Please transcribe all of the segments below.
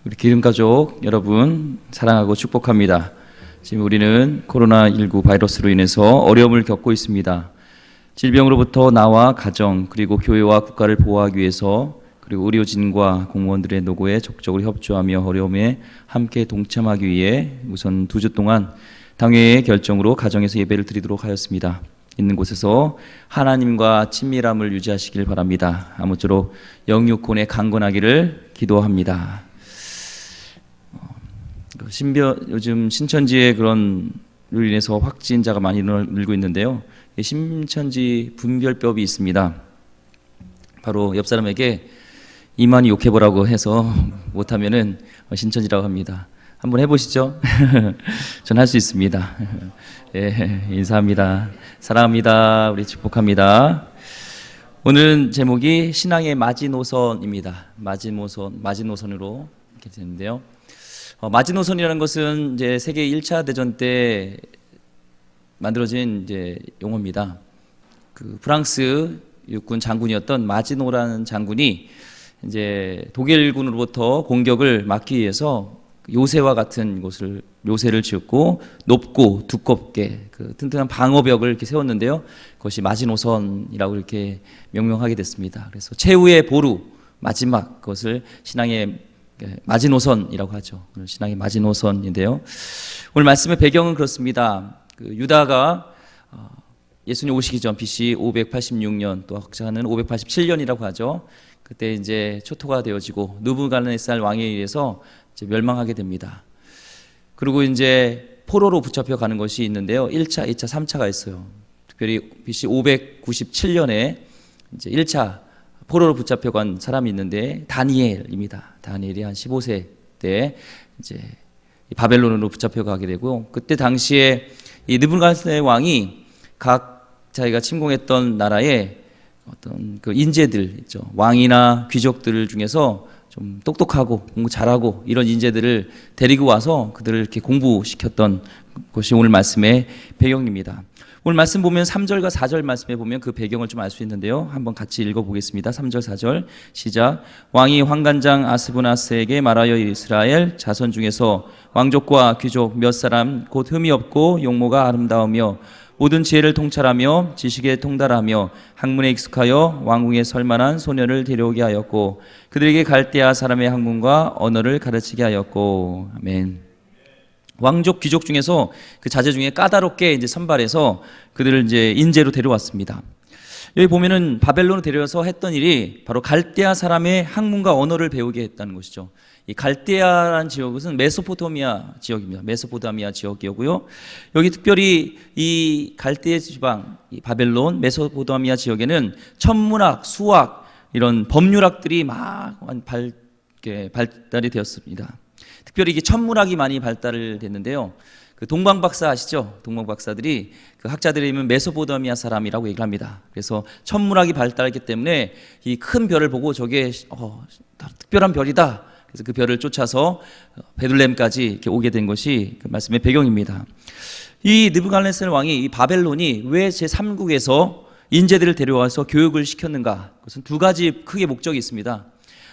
우리 기름가족 여러분 사랑하고 축복합니다. 지금 우리는 코로나19 바이러스로 인해서 어려움을 겪고 있습니다. 질병으로부터 나와 가정 그리고 교회와 국가를 보호하기 위해서 그리고 의료진과 공무원들의 노고에 적극적으로 협조하며 어려움에 함께 동참하기 위해 우선 2주 동안 당회의 결정으로 가정에서 예배를 드리도록 하였습니다. 있는 곳에서 하나님과 친밀함을 유지하시길 바랍니다. 아무쪼록 영육혼에 강건하기를 기도합니다. 요즘 신천지의 그런 로 인해서 확진자가 많이 늘고 있는데요. 신천지 분별법이 있습니다. 바로 옆 사람에게 이만희 욕해보라고 해서 못하면은 신천지라고 합니다. 한번 해보시죠. 전 할 수 있습니다. 예, 인사합니다. 사랑합니다. 우리 축복합니다. 오늘은 제목이 신앙의 마지노선입니다. 마지노선으로 이렇게 되는데요. 마지노선이라는 것은 이제 세계 1차 대전 때 만들어진 이제 용어입니다. 그 프랑스 육군 장군이었던 마지노라는 장군이 이제 독일군으로부터 공격을 막기 위해서 요새와 같은 요새를 지었고 높고 두껍게 그 튼튼한 방어벽을 이렇게 세웠는데요. 그것이 마지노선이라고 이렇게 명명하게 됐습니다. 그래서 최후의 보루 마지막 그것을 신앙의 마지노선이라고 하죠. 신앙의 마지노선인데요. 오늘 말씀의 배경은 그렇습니다. 그 유다가 예수님 오시기 전 BC 586년 또 학자는 587년이라고 하죠. 그때 이제 초토가 되어지고 느부갓네살 왕에 의해서 이제 멸망하게 됩니다. 그리고 이제 포로로 붙잡혀 가는 것이 있는데요. 1차, 2차, 3차가 있어요. 특별히 BC 597년에 이제 1차 포로로 붙잡혀간 사람이 있는데 다니엘입니다. 다니엘이 한 15세 때 이제 바벨론으로 붙잡혀가게 되고 그때 당시에 이 느부갓네살 왕이 각 자기가 침공했던 나라의 어떤 그 인재들 있죠. 왕이나 귀족들 중에서 좀 똑똑하고 공부 잘하고 이런 인재들을 데리고 와서 그들을 이렇게 공부시켰던 것이 오늘 말씀의 배경입니다. 오늘 말씀 보면 3절과 4절 말씀에 보면 그 배경을 좀 알 수 있는데요. 한번 같이 읽어보겠습니다. 3절 4절 시작. 왕이 환관장 아스부나스에게 말하여 이스라엘 자손 중에서 왕족과 귀족 몇 사람 곧 흠이 없고 용모가 아름다우며 모든 지혜를 통찰하며 지식에 통달하며 학문에 익숙하여 왕궁에 설 만한 소년을 데려오게 하였고 그들에게 갈대아 사람의 학문과 언어를 가르치게 하였고 아멘. 왕족 귀족 중에서 그 자제 중에 까다롭게 이제 선발해서 그들을 이제 인재로 데려왔습니다. 여기 보면은 바벨론으로 데려와서 했던 일이 바로 갈대아 사람의 학문과 언어를 배우게 했다는 것이죠. 이 갈대아라는 지역은 메소포타미아 지역입니다. 메소포타미아 지역이고요. 여기 특별히 이 갈대아 지방, 이 바벨론, 메소포타미아 지역에는 천문학, 수학 이런 법률학들이 막 발달이 되었습니다. 특별히 이게 천문학이 많이 발달을 됐는데요. 그 동방박사 아시죠? 동방박사들이 그 학자들이면 메소포타미아 사람이라고 얘기를 합니다. 그래서 천문학이 발달했기 때문에 이 큰 별을 보고 저게 특별한 별이다. 그래서 그 별을 쫓아서 베들레헴까지 이렇게 오게 된 것이 그 말씀의 배경입니다. 이 느부갓네살 왕이 이 바벨론이 왜 제3국에서 인재들을 데려와서 교육을 시켰는가? 그것은 두 가지 크게 목적이 있습니다.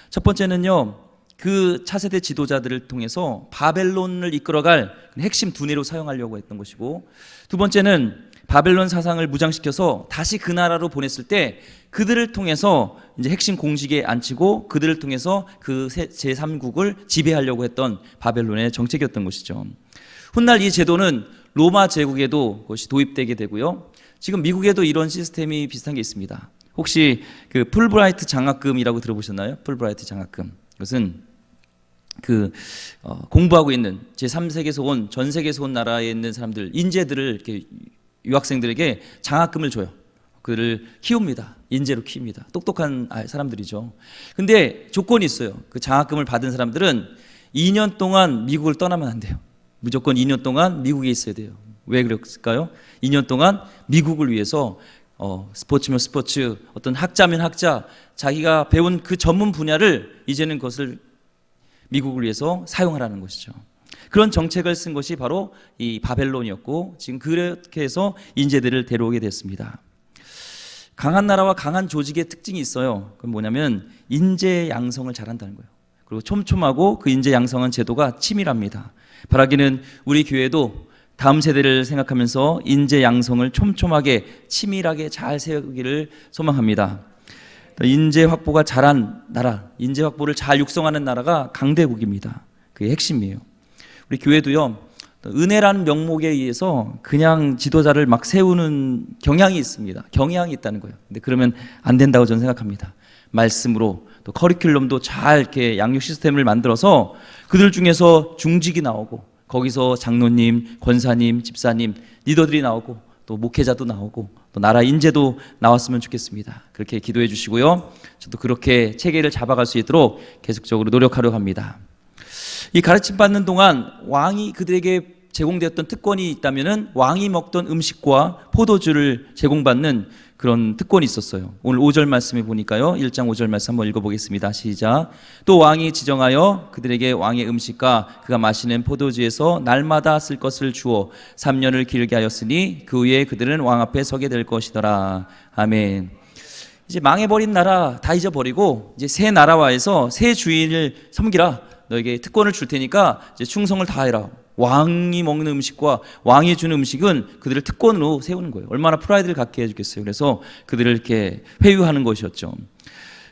첫 번째는요. 그 차세대 지도자들을 통해서 바벨론을 이끌어갈 핵심 두뇌로 사용하려고 했던 것이고 두 번째는 바벨론 사상을 무장시켜서 다시 그 나라로 보냈을 때 그들을 통해서 이제 핵심 공직에 앉히고 그들을 통해서 그 제3국을 지배하려고 했던 바벨론의 정책이었던 것이죠. 훗날 이 제도는 로마 제국에도 그것이 도입되게 되고요. 지금 미국에도 이런 시스템이 비슷한 게 있습니다. 혹시 그 풀브라이트 장학금이라고 들어보셨나요? 풀브라이트 장학금. 그것은 공부하고 있는 제3세계에서 온 전 세계에서 온 나라에 있는 사람들 인재들을 이렇게 유학생들에게 장학금을 줘요. 그들을 키웁니다. 인재로 키웁니다. 똑똑한 사람들이죠. 근데 조건이 있어요. 그 장학금을 받은 사람들은 2년 동안 미국을 떠나면 안 돼요. 무조건 2년 동안 미국에 있어야 돼요. 왜 그럴까요? 2년 동안 미국을 위해서 스포츠면 스포츠, 어떤 학자면 학자, 자기가 배운 그 전문 분야를 이제는 그것을 미국을 위해서 사용하라는 것이죠. 그런 정책을 쓴 것이 바로 이 바벨론이었고 지금 그렇게 해서 인재들을 데려오게 됐습니다. 강한 나라와 강한 조직의 특징이 있어요. 그건 뭐냐면 인재 양성을 잘한다는 거예요. 그리고 촘촘하고 그 인재 양성한 제도가 치밀합니다. 바라기는 우리 교회도 다음 세대를 생각하면서 인재 양성을 촘촘하게 치밀하게 잘 세우기를 소망합니다. 인재 확보가 잘한 나라, 인재 확보를 잘 육성하는 나라가 강대국입니다. 그게 핵심이에요. 우리 교회도요, 은혜라는 명목에 의해서 그냥 지도자를 막 세우는 경향이 있습니다. 경향이 있다는 거예요. 근데 그러면 안 된다고 저는 생각합니다. 말씀으로 또 커리큘럼도 잘 이렇게 양육 시스템을 만들어서 그들 중에서 중직이 나오고 거기서 장로님, 권사님, 집사님, 리더들이 나오고 또 목회자도 나오고 또 나라 인재도 나왔으면 좋겠습니다. 그렇게 기도해 주시고요. 저도 그렇게 체계를 잡아갈 수 있도록 계속적으로 노력하려고 합니다. 이 가르침 받는 동안 왕이 그들에게 제공되었던 특권이 있다면은 왕이 먹던 음식과 포도주를 제공받는 그런 특권이 있었어요. 오늘 5절 말씀에 보니까요. 1장 5절 말씀 한번 읽어보겠습니다. 시작. 또 왕이 지정하여 그들에게 왕의 음식과 그가 마시는 포도주에서 날마다 쓸 것을 주어 3년을 기르게 하였으니 그 후에 그들은 왕 앞에 서게 될 것이더라. 아멘. 이제 망해버린 나라 다 잊어버리고 이제 새 나라와에서 새 주인을 섬기라. 너에게 특권을 줄 테니까 이제 충성을 다해라. 왕이 먹는 음식과 왕이 주는 음식은 그들을 특권으로 세우는 거예요. 얼마나 프라이드를 갖게 해주겠어요. 그래서 그들을 이렇게 회유하는 것이었죠.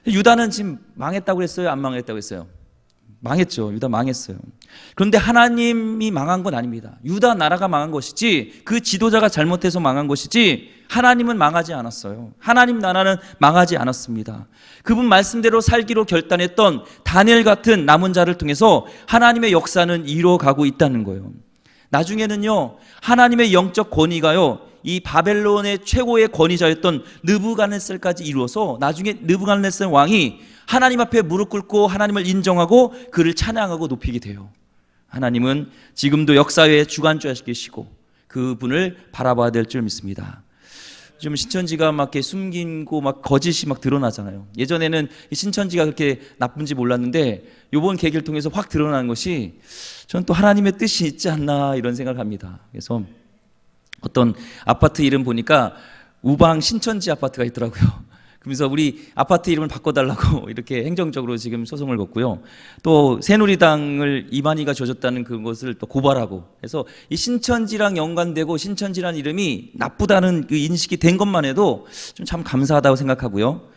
유다는 지금 망했다고 했어요? 안 망했다고 했어요? 망했죠. 유다 망했어요. 그런데 하나님이 망한 건 아닙니다. 유다 나라가 망한 것이지 그 지도자가 잘못해서 망한 것이지 하나님은 망하지 않았어요. 하나님 나라는 망하지 않았습니다. 그분 말씀대로 살기로 결단했던 다니엘 같은 남은 자를 통해서 하나님의 역사는 이루어가고 있다는 거예요. 나중에는요, 하나님의 영적 권위가요, 이 바벨론의 최고의 권위자였던 느부갓네살까지 이루어서 나중에 느부갓네살 왕이 하나님 앞에 무릎 꿇고 하나님을 인정하고 그를 찬양하고 높이게 돼요. 하나님은 지금도 역사의 주관자이시고 그분을 바라봐야 될 줄 믿습니다. 좀 신천지가 막 이렇게 숨기고 막 거짓이 막 드러나잖아요. 예전에는 신천지가 그렇게 나쁜지 몰랐는데 이번 계기를 통해서 확 드러나는 것이 저는 또 하나님의 뜻이 있지 않나 이런 생각을 합니다. 그래서 어떤 아파트 이름 보니까 우방 신천지 아파트가 있더라고요. 그래서 우리 아파트 이름을 바꿔달라고 이렇게 행정적으로 지금 소송을 걷고요. 또 새누리당을 이만희가 줘줬다는 그것을 또 고발하고 해서 이 신천지랑 연관되고 신천지라는 이름이 나쁘다는 그 인식이 된 것만 해도 좀 참 감사하다고 생각하고요.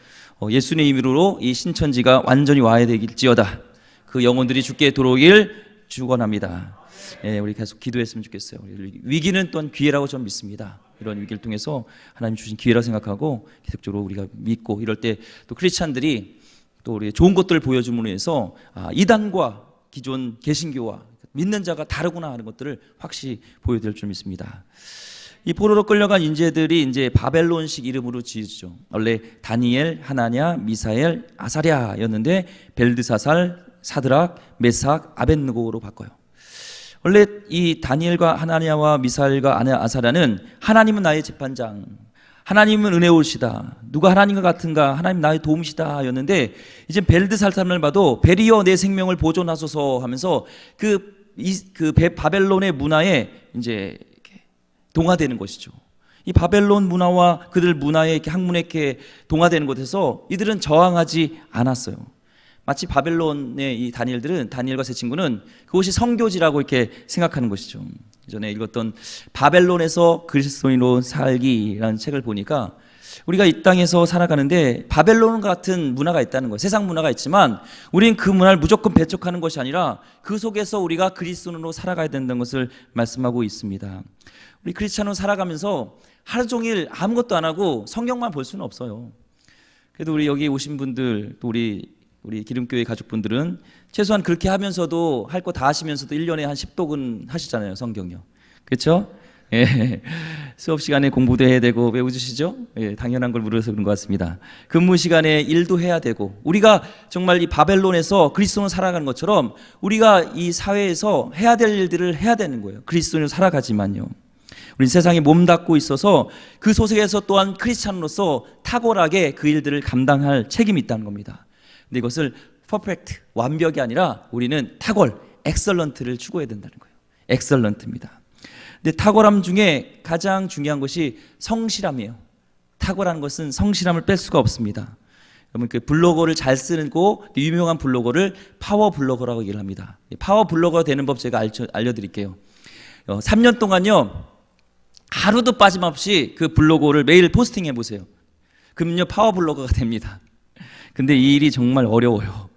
예수님의 이름으로 이 신천지가 완전히 와야되길지어다. 그 영혼들이 주께 들어오길 축원합니다. 예, 우리 계속 기도했으면 좋겠어요. 위기는 또한 기회라고 저는 믿습니다. 이런 위기를 통해서 하나님 주신 기회라고 생각하고 계속적으로 우리가 믿고 이럴 때 또 크리스찬들이 또 우리 좋은 것들을 보여줌으로 해서 이단과 기존 개신교와 믿는 자가 다르구나 하는 것들을 확실히 보여드릴 줄 믿습니다. 이 포로로 끌려간 인재들이 이제 바벨론식 이름으로 지어지죠. 원래 다니엘, 하나냐, 미사엘, 아사랴였는데 벨드사살, 사드락, 메삭, 아벳느고로 바꿔요. 원래 이 다니엘과 하나냐와 미사엘과 아사랴는 하나님은 나의 재판장, 하나님은 은혜올시다, 누가 하나님과 같은가, 하나님 나의 도움이시다 였는데 이제 벨드살산을 봐도 베리어 내 생명을 보존하소서 하면서 그 바벨론의 문화에 이제 동화되는 것이죠. 이 바벨론 문화와 그들 문화의 이렇게 학문에 이렇게 동화되는 것에서 이들은 저항하지 않았어요. 마치 바벨론의 이 다니엘과 세 친구는 그것이 성교지라고 이렇게 생각하는 것이죠. 전에 읽었던 바벨론에서 그리스도인으로 살기라는 책을 보니까 우리가 이 땅에서 살아가는데 바벨론 같은 문화가 있다는 거예요. 세상 문화가 있지만 우리는 그 문화를 무조건 배척하는 것이 아니라 그 속에서 우리가 그리스도인으로 살아가야 된다는 것을 말씀하고 있습니다. 우리 크리스찬으로 살아가면서 하루 종일 아무것도 안 하고 성경만 볼 수는 없어요. 그래도 우리 여기 오신 분들 또 우리 기름교회 가족분들은 최소한 그렇게 하면서도 할 거 다 하시면서도 1년에 한 10독은 하시잖아요. 성경요. 그렇죠? 예. 수업 시간에 공부도 해야 되고 외워주시죠? 예, 당연한 걸 물어서 그런 것 같습니다. 근무 시간에 일도 해야 되고 우리가 정말 이 바벨론에서 그리스도로 살아가는 것처럼 우리가 이 사회에서 해야 될 일들을 해야 되는 거예요. 그리스도로 살아가지만요. 우리 세상에 몸담고 있어서 그 소속에서 또한 크리스찬으로서 탁월하게 그 일들을 감당할 책임이 있다는 겁니다. 근데 이것을 퍼펙트, 완벽이 아니라 우리는 탁월, 엑설런트를 추구해야 된다는 거예요. 엑설런트입니다. 근데 탁월함 중에 가장 중요한 것이 성실함이에요. 탁월한 것은 성실함을 뺄 수가 없습니다. 여러분 그 블로거를 잘 쓰고 유명한 블로거를 파워 블로거라고 얘기를 합니다. 파워 블로거 되는 법 제가 알려드릴게요. 3년 동안요 하루도 빠짐없이 그 블로거를 매일 포스팅해 보세요. 그럼요 파워 블로거가 됩니다. 근데 이 일이 정말 어려워요.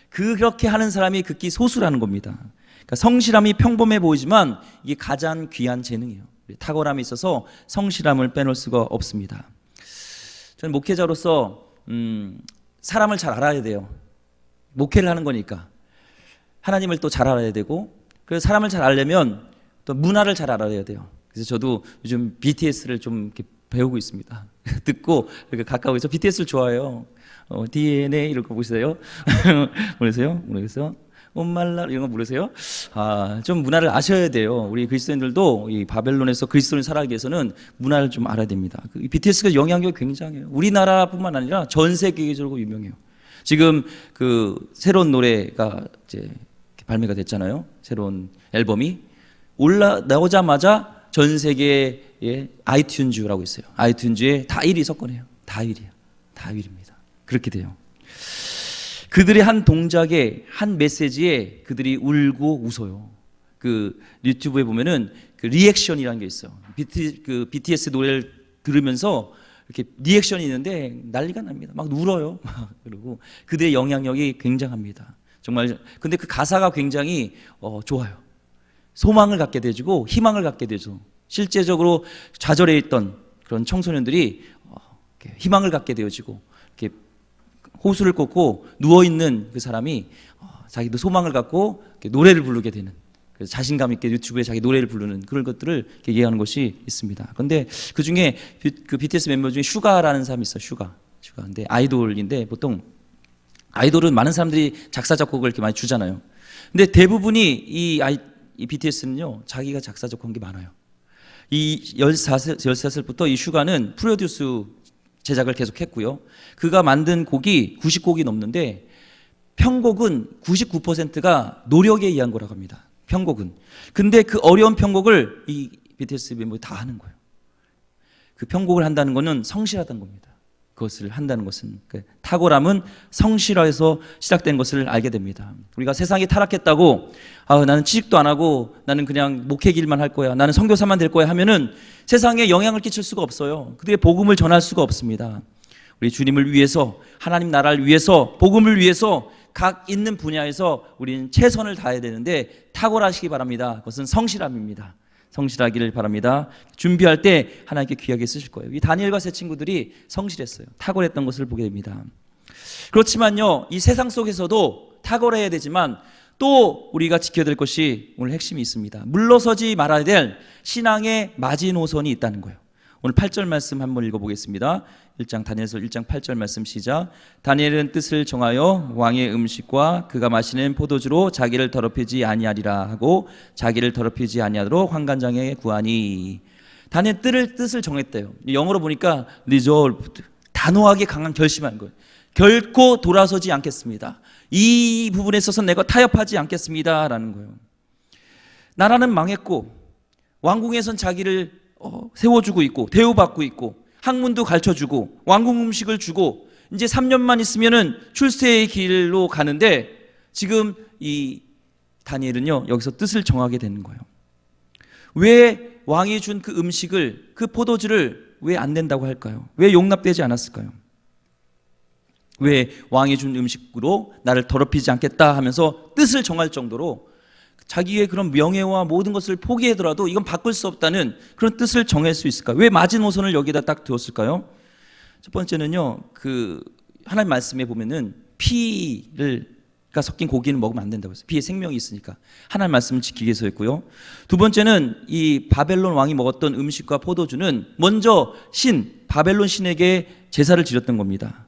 그렇게 하는 사람이 극히 소수라는 겁니다. 그러니까 성실함이 평범해 보이지만 이게 가장 귀한 재능이에요. 탁월함이 있어서 성실함을 빼놓을 수가 없습니다. 저는 목회자로서 사람을 잘 알아야 돼요. 목회를 하는 거니까 하나님을 또 잘 알아야 되고, 그래서 사람을 잘 알려면 또 문화를 잘 알아야 돼요. 그래서 저도 요즘 BTS를 좀 이렇게 배우고 있습니다. 듣고 이렇게 가까이 저 BTS를 좋아해요. DNA 이런 거 보세요. 모르세요? 모르겠어요? 엄말라 이런 거 모르세요? 좀 문화를 아셔야 돼요. 우리 그리스도인들도 이 바벨론에서 그리스도인을 살아가기 위해서는 문화를 좀 알아야 됩니다. BTS가 영향력이 굉장해요. 우리나라뿐만 아니라 전 세계적으로 유명해요. 지금 그 새로운 노래가 이제 발매가 됐잖아요. 새로운 앨범이 나오자마자 전 세계에 아이튠즈라고 있어요. 아이튠즈에 다 1위 석권해요. 다 1위야. 다 1위입니다. 그렇게 돼요. 그들의 한 동작에 한 메시지에 그들이 울고 웃어요. 그 유튜브에 보면은 그 리액션이라는 게 있어요. 그 BTS 노래를 들으면서 이렇게 리액션이 있는데 난리가 납니다. 막 울어요. 그리고 그들의 영향력이 굉장합니다. 정말. 근데 그 가사가 굉장히 좋아요. 소망을 갖게 되고 희망을 갖게 되죠. 실제적으로 좌절해 있던 그런 청소년들이 희망을 갖게 되어지고, 이렇게 호수를 꽂고 누워있는 그 사람이 자기도 소망을 갖고 노래를 부르게 되는, 그래서 자신감 있게 유튜브에 자기 노래를 부르는 그런 것들을 얘기하는 것이 있습니다. 그런데 그 중에 그 BTS 멤버 중에 슈가라는 사람이 있어요. 슈가. 근데 아이돌인데, 보통 아이돌은 많은 사람들이 작사 작곡을 이렇게 많이 주잖아요. 근데 대부분이 이 BTS는요 자기가 작사 작곡한 게 많아요. 이 14살부터 이 슈가는 프로듀스 제작을 계속했고요. 그가 만든 곡이 90곡이 넘는데 편곡은 99%가 노력에 의한 거라고 합니다. 편곡은. 근데 그 어려운 편곡을 이 BTS 멤버들이 다 하는 거예요. 그 편곡을 한다는 것은 성실하다는 겁니다. 그것을 한다는 것은 탁월함은 성실화에서 시작된 것을 알게 됩니다. 우리가 세상이 타락했다고 나는 취직도 안 하고 나는 그냥 목회 길만 할 거야, 나는 선교사만 될 거야 하면은 세상에 영향을 끼칠 수가 없어요. 그들의 복음을 전할 수가 없습니다. 우리 주님을 위해서, 하나님 나라를 위해서, 복음을 위해서 각 있는 분야에서 우리는 최선을 다해야 되는데 탁월하시기 바랍니다. 그것은 성실함입니다. 성실하기를 바랍니다. 준비할 때 하나님께 귀하게 쓰실 거예요. 이 다니엘과 세 친구들이 성실했어요. 탁월했던 것을 보게 됩니다. 그렇지만요, 이 세상 속에서도 탁월해야 되지만 또 우리가 지켜야 될 것이 오늘 핵심이 있습니다. 물러서지 말아야 될 신앙의 마지노선이 있다는 거예요. 오늘 8절 말씀 한번 읽어보겠습니다. 다니엘서 1장 8절 말씀 시작. 다니엘은 뜻을 정하여 왕의 음식과 그가 마시는 포도주로 자기를 더럽히지 아니하리라 하고 자기를 더럽히지 아니하도록 환관장에 구하니. 다니엘 뜻을 정했대요. 영어로 보니까 resolved, 단호하게 강한 결심한 거예요. 결코 돌아서지 않겠습니다. 이 부분에 있어서 내가 타협하지 않겠습니다 라는 거예요. 나라는 망했고 왕궁에선 자기를 세워주고 있고 대우받고 있고 학문도 가르쳐주고 왕궁 음식을 주고 이제 3년만 있으면은 출세의 길로 가는데, 지금 이 다니엘은요 여기서 뜻을 정하게 되는 거예요. 왜 왕이 준 그 음식을, 그 포도주를 왜 안 된다고 할까요? 왜 용납되지 않았을까요? 왜 왕이 준 음식으로 나를 더럽히지 않겠다 하면서 뜻을 정할 정도로 자기의 그런 명예와 모든 것을 포기하더라도 이건 바꿀 수 없다는 그런 뜻을 정할 수 있을까요? 왜 마지노선을 여기다 딱 두었을까요? 첫 번째는요, 그 하나님 말씀에 보면은 피가 섞인 고기는 먹으면 안 된다고 했어요. 피에 생명이 있으니까 하나님 말씀을 지키기 위해서였고요. 두 번째는 이 바벨론 왕이 먹었던 음식과 포도주는 먼저 바벨론 신에게 제사를 지렸던 겁니다.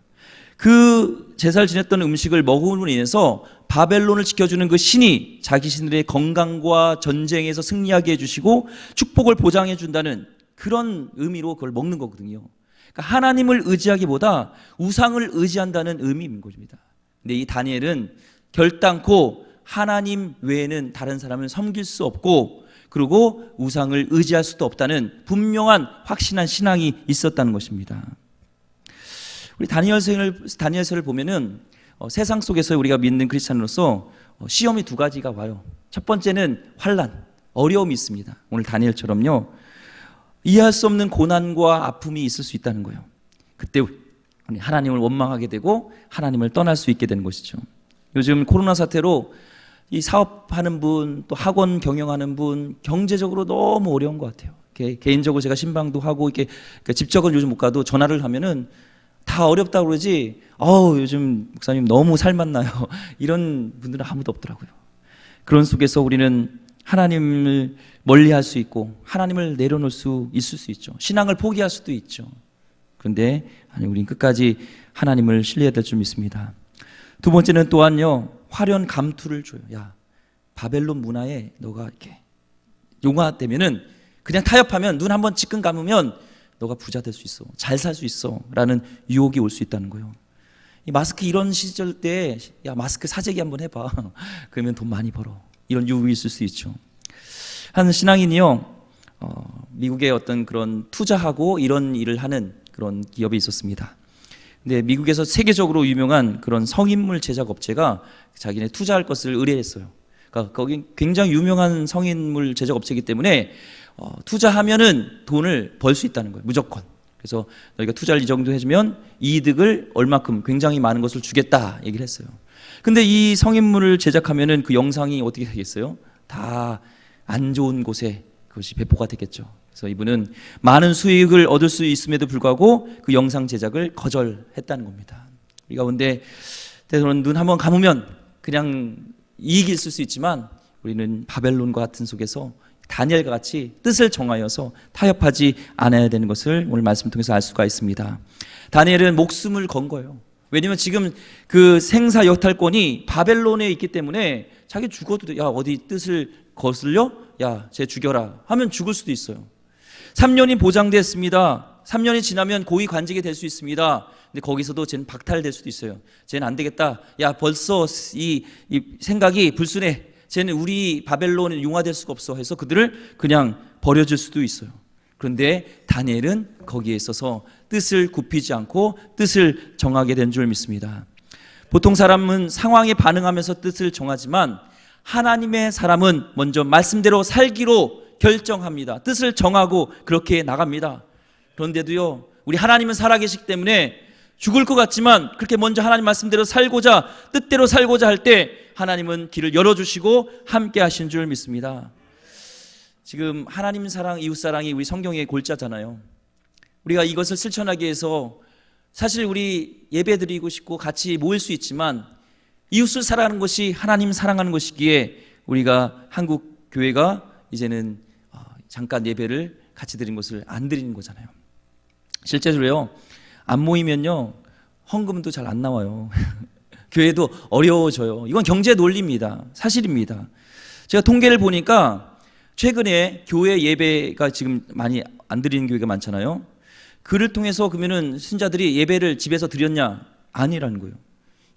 그 제사를 지냈던 음식을 먹음으로 인해서 바벨론을 지켜주는 그 신이 자기 신들의 건강과 전쟁에서 승리하게 해주시고 축복을 보장해 준다는 그런 의미로 그걸 먹는 거거든요. 그러니까 하나님을 의지하기보다 우상을 의지한다는 의미인 것입니다. 근데 이 다니엘은 결단코 하나님 외에는 다른 사람을 섬길 수 없고, 그리고 우상을 의지할 수도 없다는 분명한 확신한 신앙이 있었다는 것입니다. 우리 다니엘서를 보면은 세상 속에서 우리가 믿는 크리스찬으로서 시험이 두 가지가 와요. 첫 번째는 환난, 어려움이 있습니다. 오늘 다니엘처럼요. 이해할 수 없는 고난과 아픔이 있을 수 있다는 거예요. 그때 우리 하나님을 원망하게 되고 하나님을 떠날 수 있게 되는 것이죠. 요즘 코로나 사태로 이 사업하는 분, 또 학원 경영하는 분, 경제적으로 너무 어려운 것 같아요. 개인적으로 제가 신방도 하고 이렇게 직접은 요즘 못 가도 전화를 하면은 다 어렵다고 그러지, 요즘 목사님 너무 살맛나요. 이런 분들은 아무도 없더라고요. 그런 속에서 우리는 하나님을 멀리할 수 있고 하나님을 내려놓을 수 있을 수 있죠. 신앙을 포기할 수도 있죠. 그런데 우리는 끝까지 하나님을 신뢰해야 될 줄 믿습니다. 두 번째는 또한요, 화려한 감투를 줘요. 야, 바벨론 문화에 너가 이렇게 용화되면은 그냥 타협하면 눈 한번 찌끈 감으면 너가 부자 될 수 있어, 잘 살 수 있어 라는 유혹이 올 수 있다는 거예요. 이 마스크 이런 시절 때 야, 마스크 사재기 한번 해봐. 그러면 돈 많이 벌어. 이런 유혹이 있을 수 있죠. 한 신앙인이요, 미국의 어떤 그런 투자하고 이런 일을 하는 그런 기업이 있었습니다. 근데 미국에서 세계적으로 유명한 그런 성인물 제작 업체가 자기네 투자할 것을 의뢰했어요. 그러니까 거기 굉장히 유명한 성인물 제작 업체이기 때문에 투자하면은 돈을 벌 수 있다는 거예요. 무조건. 그래서 너희가 투자를 이 정도 해주면 이득을 얼마큼 굉장히 많은 것을 주겠다 얘기를 했어요. 근데 이 성인물을 제작하면은 그 영상이 어떻게 되겠어요? 다 안 좋은 곳에 그것이 배포가 되겠죠. 그래서 이분은 많은 수익을 얻을 수 있음에도 불구하고 그 영상 제작을 거절했다는 겁니다. 우리 가운데 때로는 눈 한번 감으면 그냥 이익이 있을 수 있지만 우리는 바벨론과 같은 속에서 다니엘과 같이 뜻을 정하여서 타협하지 않아야 되는 것을 오늘 말씀 통해서 알 수가 있습니다. 다니엘은 목숨을 건 거예요. 왜냐하면 지금 그 생사 여탈권이 바벨론에 있기 때문에 자기 죽어도 야, 어디 뜻을 거슬려? 야, 쟤 죽여라 하면 죽을 수도 있어요. 3년이 보장됐습니다. 3년이 지나면 고위 관직이 될 수 있습니다. 근데 거기서도 쟤는 박탈될 수도 있어요. 쟤는 안 되겠다. 야, 벌써 이 생각이 불순해. 쟤는 우리 바벨론에 융화될 수가 없어 해서 그들을 그냥 버려줄 수도 있어요. 그런데 다니엘은 거기에 있어서 뜻을 굽히지 않고 뜻을 정하게 된 줄 믿습니다. 보통 사람은 상황에 반응하면서 뜻을 정하지만 하나님의 사람은 먼저 말씀대로 살기로 결정합니다. 뜻을 정하고 그렇게 나갑니다. 그런데도요, 우리 하나님은 살아계시기 때문에 죽을 것 같지만 그렇게 먼저 하나님 말씀대로 살고자, 뜻대로 살고자 할 때 하나님은 길을 열어주시고 함께 하신 줄 믿습니다. 지금 하나님 사랑, 이웃 사랑이 우리 성경의 골자잖아요. 우리가 이것을 실천하기 위해서 사실 우리 예배 드리고 싶고 같이 모일 수 있지만 이웃을 사랑하는 것이 하나님 사랑하는 것이기에 우리가 한국 교회가 이제는 잠깐 예배를 같이 드린 것을 안 드리는 거잖아요. 실제로요, 안 모이면요 헌금도 잘 안 나와요. 교회도 어려워져요. 이건 경제 논리입니다. 사실입니다. 제가 통계를 보니까 최근에 교회 예배가 지금 많이 안 드리는 교회가 많잖아요. 그를 통해서 그러면은 신자들이 예배를 집에서 드렸냐? 아니라는 거예요.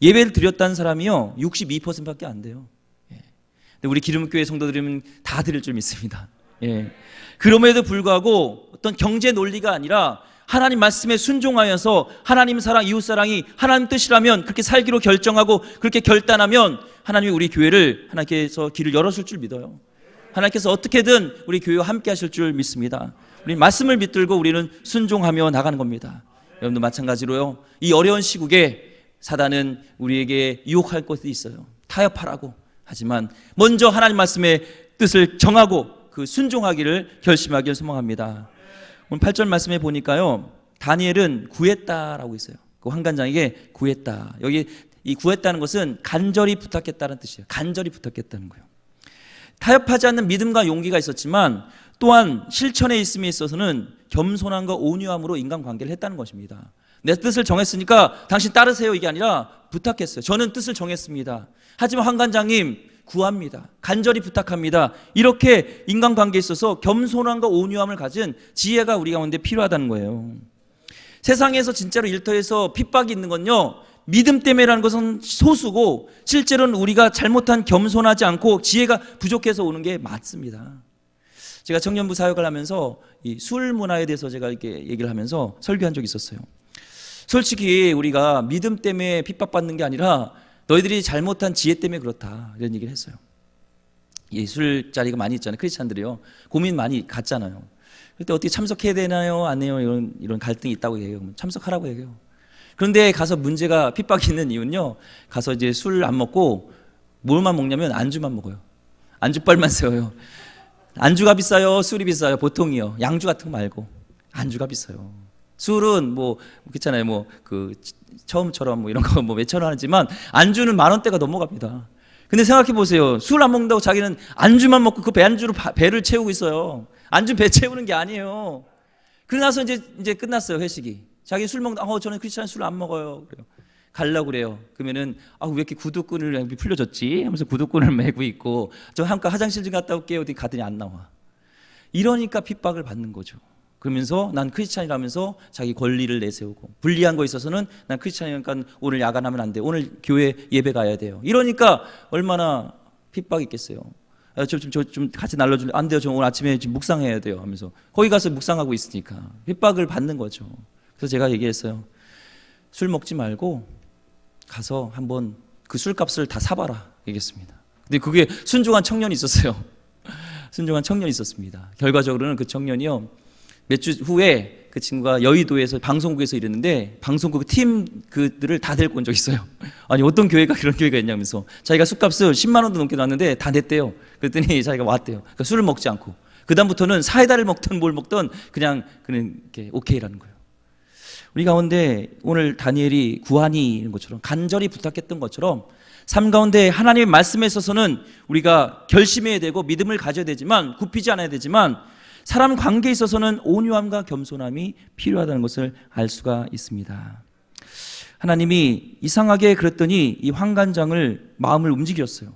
예배를 드렸다는 사람이요 62%밖에 안 돼요. 근데 우리 기름교회 성도들이면 다 드릴 줄 믿습니다. 그럼에도 불구하고 어떤 경제 논리가 아니라 하나님 말씀에 순종하여서 하나님 사랑, 이웃 사랑이 하나님 뜻이라면 그렇게 살기로 결정하고 그렇게 결단하면 하나님이 우리 교회를 하나님께서 길을 열어줄 줄 믿어요. 하나님께서 어떻게든 우리 교회와 함께 하실 줄 믿습니다. 우리 말씀을 믿들고 우리는 순종하며 나가는 겁니다. 여러분도 마찬가지로요, 이 어려운 시국에 사단은 우리에게 유혹할 것이 있어요. 타협하라고. 하지만 먼저 하나님 말씀의 뜻을 정하고 그 순종하기를 결심하기를 소망합니다. 오늘 8절 말씀에 보니까요, 다니엘은 구했다라고 있어요. 그 환관장에게 구했다. 여기 이 구했다는 것은 간절히 부탁했다는 뜻이에요. 간절히 부탁했다는 거예요. 타협하지 않는 믿음과 용기가 있었지만 또한 실천에 있음에 있어서는 겸손함과 온유함으로 인간관계를 했다는 것입니다. 내 뜻을 정했으니까 당신 따르세요 이게 아니라 부탁했어요. 저는 뜻을 정했습니다. 하지만 환관장님 구합니다. 간절히 부탁합니다. 이렇게 인간관계에 있어서 겸손함과 온유함을 가진 지혜가 우리 가운데 필요하다는 거예요. 세상에서 진짜로 일터에서 핍박이 있는 건요, 믿음 때문에라는 것은 소수고 실제로는 우리가 잘못한 겸손하지 않고 지혜가 부족해서 오는 게 맞습니다. 제가 청년부 사역을 하면서 이 술 문화에 대해서 제가 이렇게 얘기를 하면서 설교한 적이 있었어요. 솔직히 우리가 믿음 때문에 핍박받는 게 아니라 너희들이 잘못한 지혜 때문에 그렇다, 이런 얘기를 했어요. 예술자리가 많이 있잖아요. 크리스찬들이요. 고민 많이 갖잖아요. 그때 어떻게 참석해야 되나요? 안 해요? 이런 갈등이 있다고 얘기해요. 참석하라고 얘기해요. 그런데 가서 문제가 핍박이 있는 이유는요, 가서 이제 술 안 먹고 뭘만 먹냐면 안주만 먹어요. 안주빨만 세워요. 안주가 비싸요? 술이 비싸요? 보통이요. 양주 같은 거 말고 안주가 비싸요. 술은 뭐 그렇잖아요. 뭐 그 처음처럼 뭐 이런 거 뭐 몇천 원 하지만 안주는 만 원대가 넘어갑니다. 근데 생각해 보세요. 술 안 먹는다고 자기는 안주만 먹고 그 배안주로 배를 채우고 있어요. 안주 배 채우는 게 아니에요. 그러고 나서 이제 끝났어요, 회식이. 자기 술 먹는다. 저는 크리스찬 술 안 먹어요. 그래요. 가려고 그래요. 그러면은 왜 이렇게 구두끈을 풀려졌지? 하면서 구두끈을 메고 있고, 저 잠깐 화장실 좀 갔다 올게요. 어디 가더니 안 나와. 이러니까 핍박을 받는 거죠. 그러면서 난 크리스찬이라면서 자기 권리를 내세우고, 불리한 거 있어서는 난 크리스찬이니까 오늘 야간하면 안 돼. 오늘 교회 예배 가야 돼요. 이러니까 얼마나 핍박이 있겠어요. 좀 같이 날려줄래? 안 돼요. 저 오늘 아침에 지금 묵상해야 돼요. 하면서 거기 가서 묵상하고 있으니까 핍박을 받는 거죠. 그래서 제가 얘기했어요. 술 먹지 말고 가서 한번 그 술값을 다 사봐라, 얘기했습니다. 근데 그게 순종한 청년이 있었어요. 순종한 청년이 있었습니다. 결과적으로는 그 청년이요, 몇 주 후에 그 친구가 여의도에서 방송국에서 일했는데 방송국 팀 그들을 다 데리고 온 적이 있어요. 아니 어떤 교회가 그런 교회가 있냐면서 자기가 술값을 10만 원도 넘게 놨는데 다 냈대요. 그랬더니 자기가 왔대요. 그러니까 술을 먹지 않고 그 다음부터는 사이다를 먹든 뭘 먹든 그냥 이렇게 오케이라는 거예요. 우리 가운데 오늘 다니엘이 구하니 이런 것처럼 간절히 부탁했던 것처럼 삶 가운데 하나님의 말씀에 있어서는 우리가 결심해야 되고 믿음을 가져야 되지만, 굽히지 않아야 되지만, 사람 관계에 있어서는 온유함과 겸손함이 필요하다는 것을 알 수가 있습니다. 하나님이 이상하게 그랬더니 이 환관장을 마음을 움직였어요.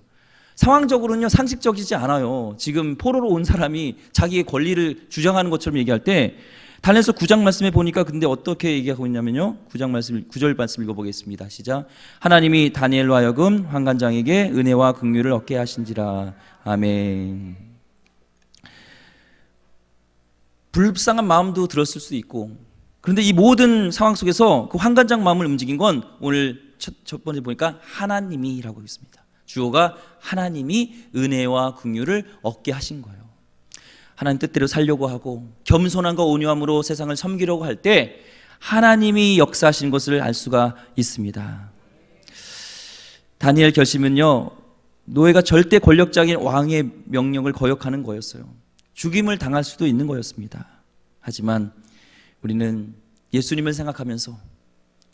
상황적으로는요, 상식적이지 않아요. 지금 포로로 온 사람이 자기의 권리를 주장하는 것처럼 얘기할 때, 다니엘서 9장 말씀에 보니까 근데 어떻게 얘기하고 있냐면요, 9장 말씀, 9절 말씀 읽어보겠습니다. 시작. 하나님이 다니엘로 하여금 환관장에게 은혜와 긍휼을 얻게 하신지라. 아멘. 불쌍한 마음도 들었을 수 있고, 그런데 이 모든 상황 속에서 그 환관장 마음을 움직인 건 오늘 첫 번째 보니까 하나님이라고 있습니다. 주어가 하나님이 은혜와 긍휼을 얻게 하신 거예요. 하나님 뜻대로 살려고 하고 겸손함과 온유함으로 세상을 섬기려고 할 때 하나님이 역사하신 것을 알 수가 있습니다. 다니엘 결심은요, 노예가 절대 권력적인 왕의 명령을 거역하는 거였어요. 죽임을 당할 수도 있는 거였습니다. 하지만 우리는 예수님을 생각하면서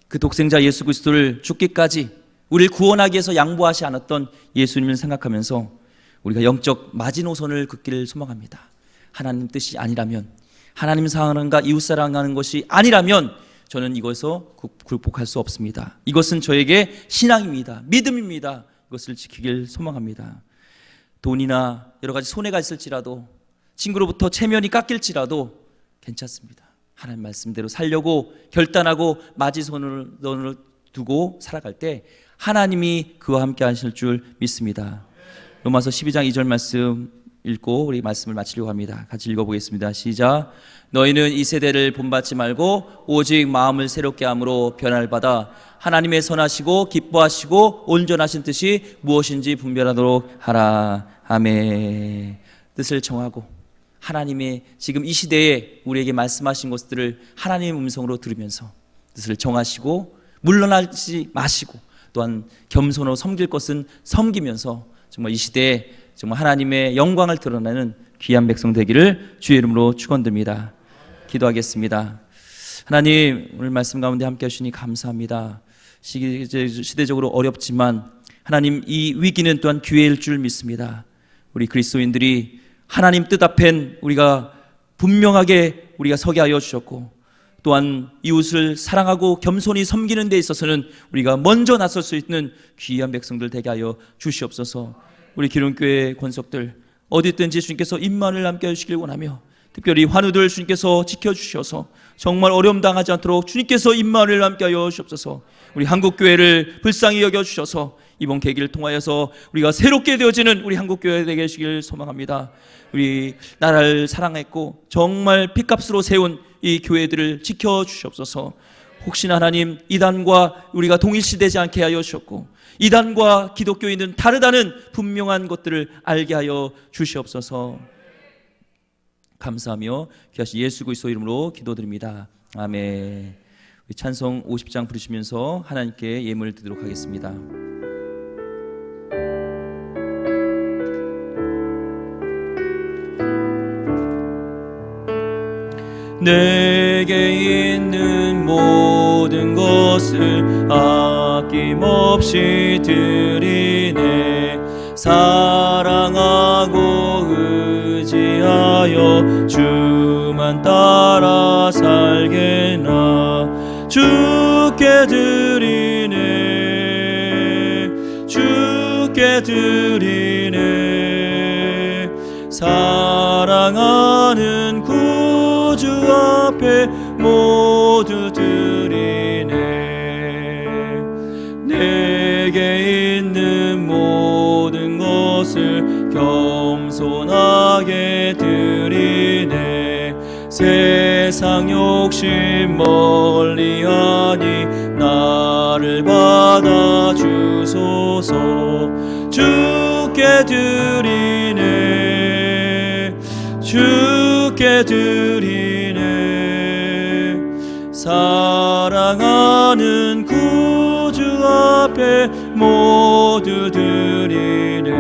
그 독생자 예수 그리스도를 죽기까지 우리를 구원하기 위해서 양보하지 않았던 예수님을 생각하면서 우리가 영적 마지노선을 긋기를 소망합니다. 하나님 뜻이 아니라면, 하나님 사랑과 이웃 사랑하는 것이 아니라면 저는 이것에서 굴복할 수 없습니다. 이것은 저에게 신앙입니다. 믿음입니다. 이것을 지키길 소망합니다. 돈이나 여러 가지 손해가 있을지라도, 친구로부터 체면이 깎일지라도 괜찮습니다. 하나님 말씀대로 살려고 결단하고 마지손을 두고 살아갈 때 하나님이 그와 함께 하실 줄 믿습니다. 로마서 12장 2절 말씀 읽고 우리 말씀을 마치려고 합니다. 같이 읽어보겠습니다. 시작. 너희는 이 세대를 본받지 말고 오직 마음을 새롭게 함으로 변화를 받아 하나님의 선하시고 기뻐하시고 온전하신 뜻이 무엇인지 분별하도록 하라. 아멘. 뜻을 정하고 하나님의 지금 이 시대에 우리에게 말씀하신 것들을 하나님의 음성으로 들으면서 뜻을 정하시고 물러나지 마시고 또한 겸손으로 섬길 것은 섬기면서 정말 이 시대에 정말 하나님의 영광을 드러내는 귀한 백성 되기를 주의 이름으로 축원드립니다. 기도하겠습니다. 하나님, 오늘 말씀 가운데 함께 하시니 감사합니다. 시대적으로 어렵지만 하나님, 이 위기는 또한 기회일 줄 믿습니다. 우리 그리스도인들이 하나님 뜻 앞엔 우리가 분명하게 우리가 서게 하여 주셨고, 또한 이웃을 사랑하고 겸손히 섬기는 데 있어서는 우리가 먼저 나설 수 있는 귀한 백성들 되게 하여 주시옵소서. 우리 기름교회 권속들 어디 있든지 주님께서 임만을 함께 해주시길 원하며, 특별히 환우들 주님께서 지켜주셔서 정말 어려움 당하지 않도록 주님께서 임만을 함께 하여 주옵소서. 우리 한국교회를 불쌍히 여겨주셔서 이번 계기를 통하여서 우리가 새롭게 되어지는 우리 한국교회 되게 하시길 소망합니다. 우리 나라를 사랑했고 정말 핏값으로 세운 이 교회들을 지켜주시옵소서. 혹시나 하나님 이단과 우리가 동일시되지 않게 하여 주셨고 이단과 기독교인은 다르다는 분명한 것들을 알게 하여 주시옵소서. 감사하며 귀하신 예수 그리스도 이름으로 기도드립니다. 아멘. 찬송 50장 부르시면서 하나님께 예물을 드리도록 하겠습니다. 내게 있는 모든 것을 아낌없이 드리네. 사랑하고 의지하여 주만 따라 살게나. 주께 드리네, 주께 드리네. 사랑하는 구주 앞에 모두 드리네. 내게 있는 모든 것을 겸손하게 드리네. 세상 욕심 멀리하니 나를 받아주소서. 주께 드리네, 주께 드리네. 사랑하는 구주 앞에 모두 드리네.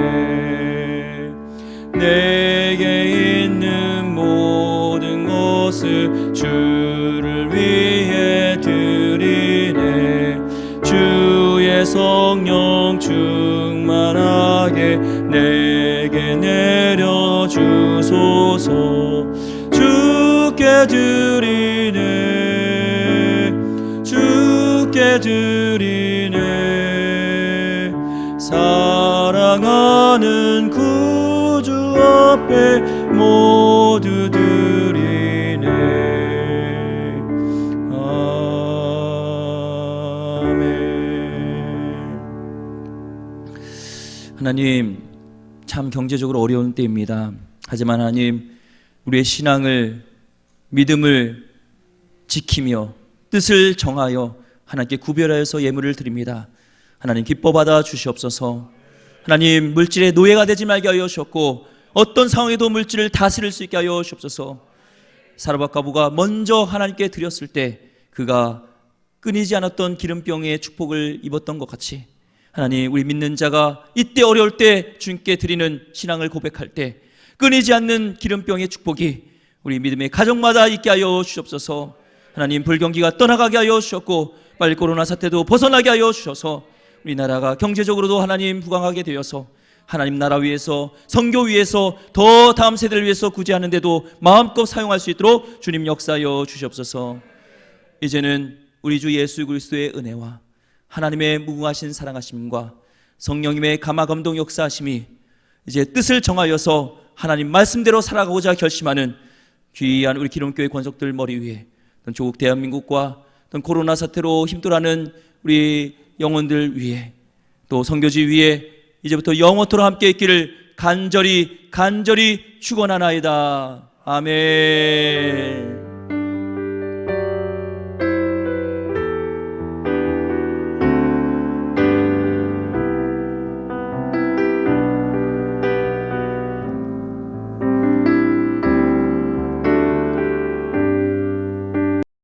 내게 있는 모든 것을 주를 위해 드리네. 주의 성령 충만하게 내게 내려주소서. 주께 드리네, 주께 드리네. 사랑하는 구주 앞에 모두 드리네. 아멘. 하나님, 참 경제적으로 어려운 때입니다. 하지만 하나님, 우리의 신앙을, 믿음을 지키며 뜻을 정하여 하나님께 구별하여서 예물을 드립니다. 하나님 기뻐 받아 주시옵소서. 하나님, 물질의 노예가 되지 말게 하여 주셨고 어떤 상황에도 물질을 다스릴 수 있게 하여 주옵소서. 사르밧 과부가 먼저 하나님께 드렸을 때 그가 끊이지 않았던 기름병의 축복을 입었던 것 같이 하나님, 우리 믿는 자가 이때 어려울 때 주님께 드리는 신앙을 고백할 때 끊이지 않는 기름병의 축복이 우리 믿음의 가정마다 있게 하여 주옵소서. 하나님, 불경기가 떠나가게 하여 주셨고 빨리 코로나 사태도 벗어나게 하여 주셔서 우리나라가 경제적으로도 하나님 부강하게 되어서 하나님 나라 위해서, 선교 위해서, 더 다음 세대를 위해서 구제하는데도 마음껏 사용할 수 있도록 주님 역사하여 주시옵소서. 이제는 우리 주 예수 그리스도의 은혜와 하나님의 무궁하신 사랑하심과 성령님의 감화감동 역사하심이 이제 뜻을 정하여서 하나님 말씀대로 살아가고자 결심하는 귀한 우리 기름교회 권속들 머리 위에, 조국 대한민국과 코로나 사태로 힘들어하는 우리 영혼들 위에, 또 선교지 위에 이제부터 영원토록 함께 있기를 간절히 축원하나이다. 아멘.